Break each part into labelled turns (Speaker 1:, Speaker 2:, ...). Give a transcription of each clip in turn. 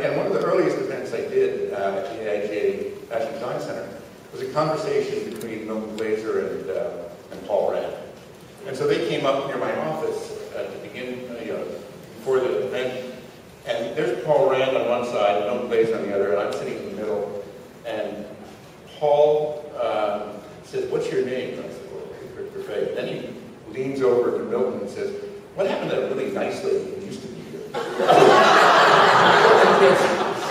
Speaker 1: and one of the earliest events I did at the AIGA Fashion Design Center was a conversation between Milton Glaser and Paul Rand. And so they came up near my office to begin, before the event. And there's Paul Rand on one side, and Milton Glaser on the other, and I'm sitting in the middle. And Paul says, "What's your name?" And I said, "Well, Christopher Fay." And then he leans over to Milton and says, "What happened to that really nice lady who used to be here?"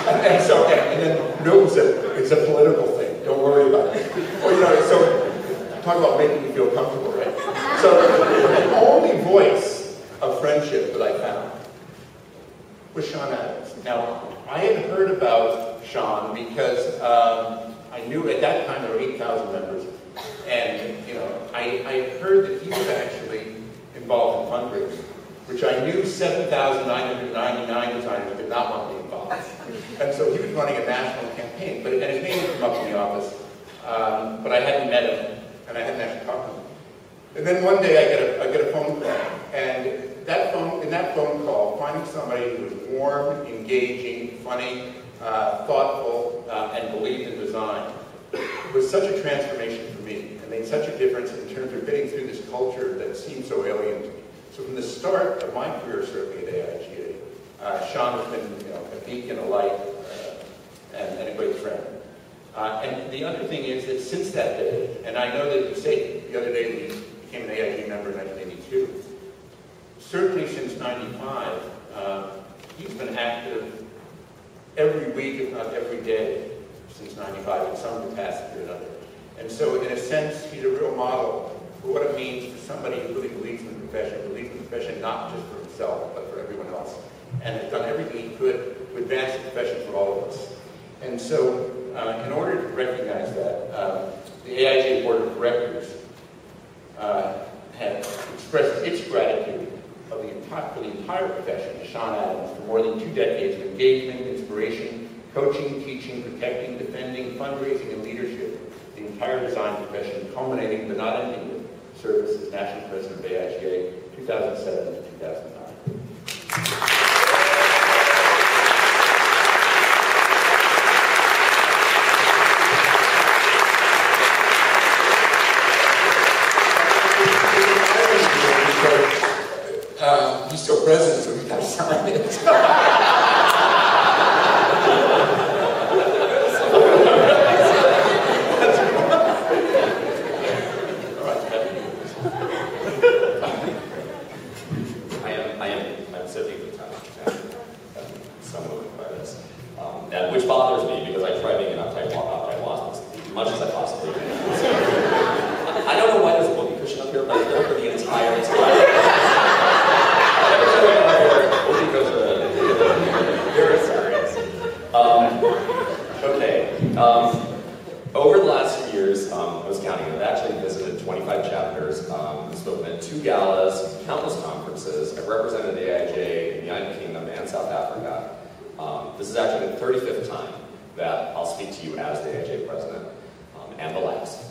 Speaker 1: and then Milton said, "It's a political thing. Don't worry about it." Well, so talk about making you feel comfortable, right? So the only voice of friendship that I found was Sean Adams. Now, I had heard about Sean because I knew at that time there were 8,000 members, and I heard that he was actually involved in fundraising, which I knew 7,999 designers did not want to be involved. And so he was running a national campaign, and his name would come up in the office, but I hadn't met him, and I hadn't actually talked to him. And then one day I get a phone call, and in that phone call, finding somebody who was warm, engaging, funny, thoughtful, and believed in design was such a transformation for me, and made such a difference in terms of getting through this culture that seemed so alien to me. So from the start of my career serving at AIGA, Sean has been a beacon, a light, and a great friend. And the other thing is that since that day, and I know that you say the other day that he became an AIG member in 1982, certainly since '95, he's been active every week, if not every day, since '95 in some capacity or another. And so in a sense, he's a real model for what it means for somebody who really believes in the profession, not just for himself, but for everyone else, and has done everything he could to advance the profession for all of us. And so, in order to recognize that, the AIGA Board of Directors had expressed its gratitude for the entire profession to Sean Adams for more than 2 decades of engagement, inspiration, coaching, teaching, protecting, defending, fundraising, and leadership. The entire design profession, culminating but not ending with service as National President of AIGA 2007 to 2009. He's still president, so we got to sign it.
Speaker 2: I'm sitting with time, somewhat by this, and which bothers me because I try being an uptight wasp as much as I possibly can. I don't know why there's a whoopee cushion up here, but I feel for the entire time. Very serious. Over the last few years, I was counting, I've actually visited 25 chapters, spoken at 2 galas, countless conferences. I've represented AIGA in the United Kingdom and South Africa. This is actually the 35th time that I'll speak to you as the AIGA president, and the last.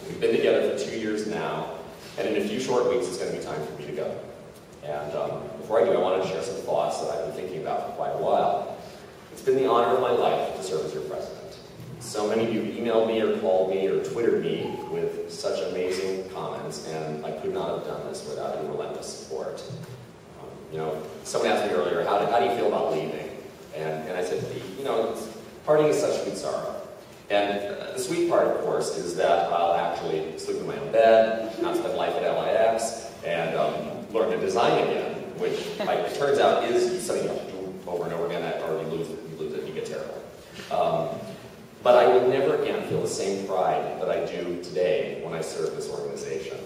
Speaker 2: We've been together for 2 years now, and in a few short weeks, it's going to be time for me to go. And before I do, I wanted to share some thoughts that I've been thinking about for quite a while. It's been the honor of my life to serve as your president. So many of you emailed me or called me or Twittered me with such amazing comments, and I could not have done this without your relentless support. Someone asked me earlier, how do you feel about leaving? And I said, parting is such sweet sorrow. And the sweet part, of course, is that I'll actually sleep in my own bed, not spend life at LIX, and learn to design again, which it turns out is something you have to do over and over again, or you lose it, you get terrible. But I will never again feel the same pride that I do today when I serve this organization.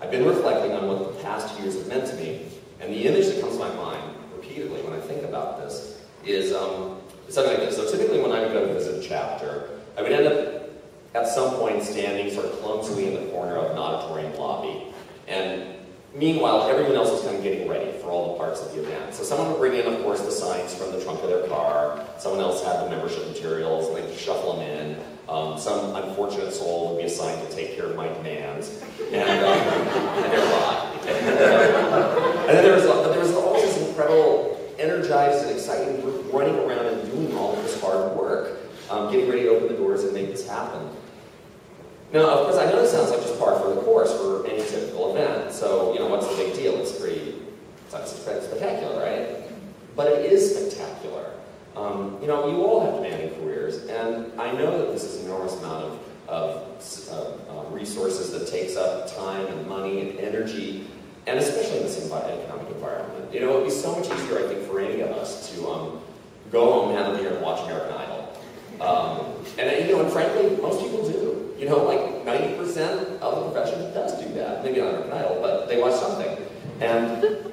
Speaker 2: I've been reflecting on what the past 2 years have meant to me, and the image that comes to my mind repeatedly when I think about this is something like this. So typically when I would go to visit a chapter, I would end up at some point standing sort of clumsily in the corner of an auditorium lobby. And meanwhile, everyone else was kind of getting ready for all the parts of the event. So someone would bring in, of course, the signs from the trunk of their car. Someone else had the membership materials, and they'd shuffle them in. Some unfortunate soul would be assigned to take care of my demands. And they're gone. And then there was always this incredible, energized and exciting group running around getting ready to open the doors and make this happen. Now, of course, I know this sounds like just par for the course for any typical event, so, what's the big deal? It's not spectacular, right? But it is spectacular. You all have demanding careers, and I know that this is an enormous amount of resources that takes up time and money and energy, and especially in this economic environment. It would be so much easier, I think, for any of us to go home, have a beer, and watch American Idol. And frankly, most people do. Like 90% of the profession does do that. Maybe not American Idol, but they watch something. And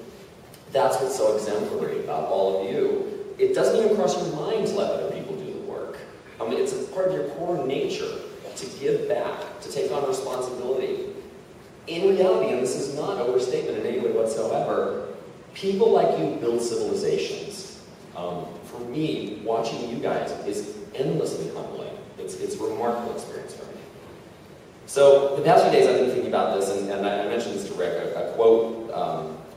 Speaker 2: that's what's so exemplary about all of you. It doesn't even cross your mind to let other people do the work. It's a part of your core nature to give back, to take on responsibility. In reality, and this is not overstatement in any way whatsoever, people like you build civilizations. For me, watching you guys is endlessly humbling. It's a remarkable experience for me. So, the past few days I've been thinking about this, and I mentioned this to Rick, a quote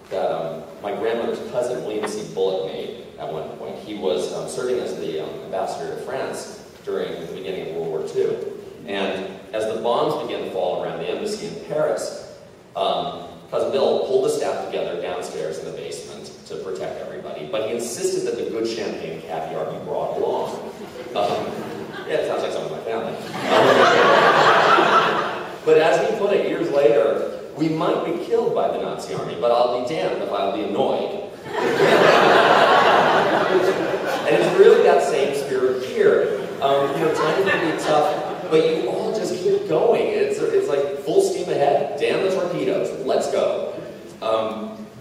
Speaker 2: that my grandmother's cousin, William C. Bullock, made at one point. He was serving as the ambassador to France during the beginning of World War II. And as the bombs began to fall around the embassy in Paris, Cousin Bill pulled the staff together downstairs in the basement to protect everybody, but he insisted that the good champagne and caviar be brought along. Yeah, it sounds like someone in my family. But as he put it years later, we might be killed by the Nazi army, but I'll be damned if I'll be annoyed. And it's really that same spirit here. Times can be tough, but you all just keep going. It's like full steam ahead. Damn the torpedoes. Let's go.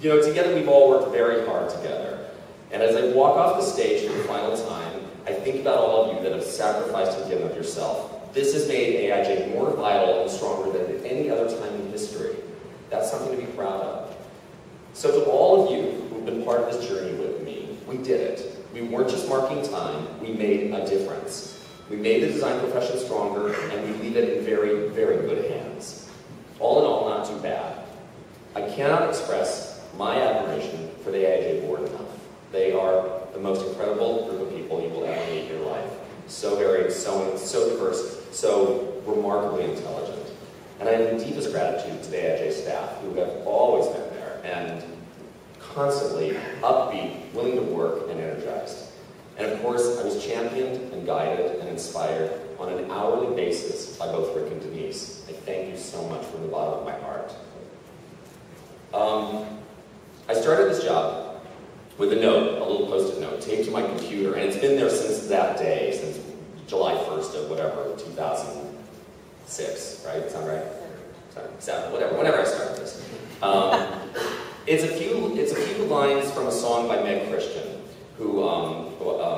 Speaker 2: Together we've all worked very hard together. And as I walk off the stage for the final time, I think about all of you that have sacrificed and given of yourself. This has made AIJ more vital and stronger than at any other time in history. That's something to be proud of. So to all of you who've been part of this journey with me, we did it. We weren't just marking time, we made a difference. We made the design profession stronger, and we leave it in very, very good hands. All in all, not too bad. I cannot express my admiration for the AIJ board enough. They are the most incredible group of people you will ever meet in your life. So varied, so diverse, so remarkably intelligent. And I have the deepest gratitude to the AIJ staff, who have always been there, and constantly upbeat, willing to work, and energized. And of course, I was championed and guided and inspired on an hourly basis by both Rick and Denise. I thank you so much from the bottom of my heart. I started this job with a note, a little post-it note, taped to my computer, and it's been there since that day, since July 1st of whatever, 2006, right? Sound right? Sorry, 7, whatever, whenever I started this. It's a few lines from a song by Meg Christian, who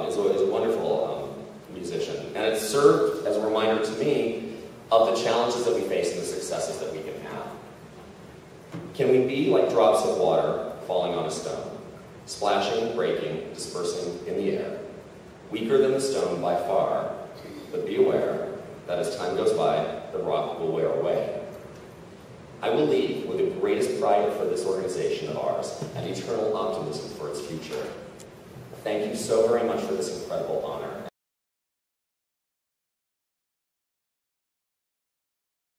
Speaker 2: is a wonderful musician, and it served as a reminder to me of the challenges that we face and the successes that we can have. Can we be like drops of water falling on a stone, splashing, breaking, dispersing in the air, weaker than the stone by far, but be aware that as time goes by, the rock will wear away. I will leave with the greatest pride for this organization of ours and eternal optimism for its future. Thank you so very much for this incredible honor.